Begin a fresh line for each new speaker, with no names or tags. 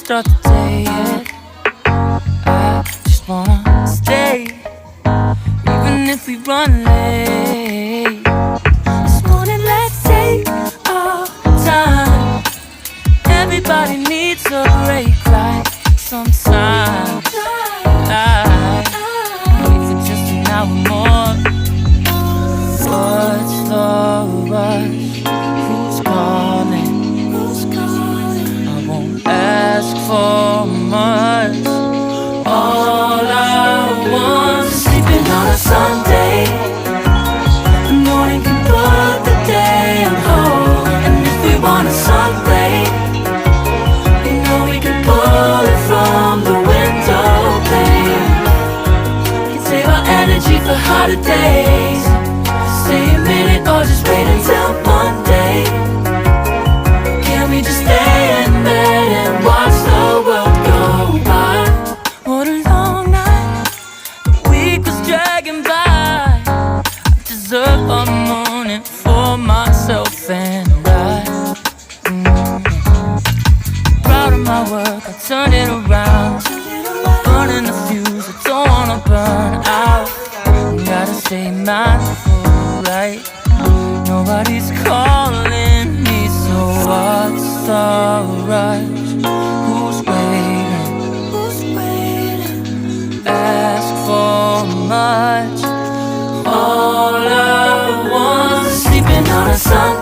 start the day yet. I just wanna stay, even if we run late. This morning let's take our time. Everybody needs a break like sometimes. I wait for just an hour more. What's the rush? Who's calling? I won't ask for much. All I want is sleeping on a Sunday. The morning can put the day on hold. And if we want a sunray, you know we can pull it from the window pane. We can save our energy for hotter days. Stay a minute or just wait until Monday. Can we just stay in bed and watch the world go by? What a long night, the week was dragging by. I deserve a morning for myself and I. Proud of my work, I turn it around. Burning the fuse, I don't wanna burn out. Gotta stay mindful, right? Nobody's calling me, so what's the rush? Who's waiting? Ask for much. All I want is sleeping on a Sunday.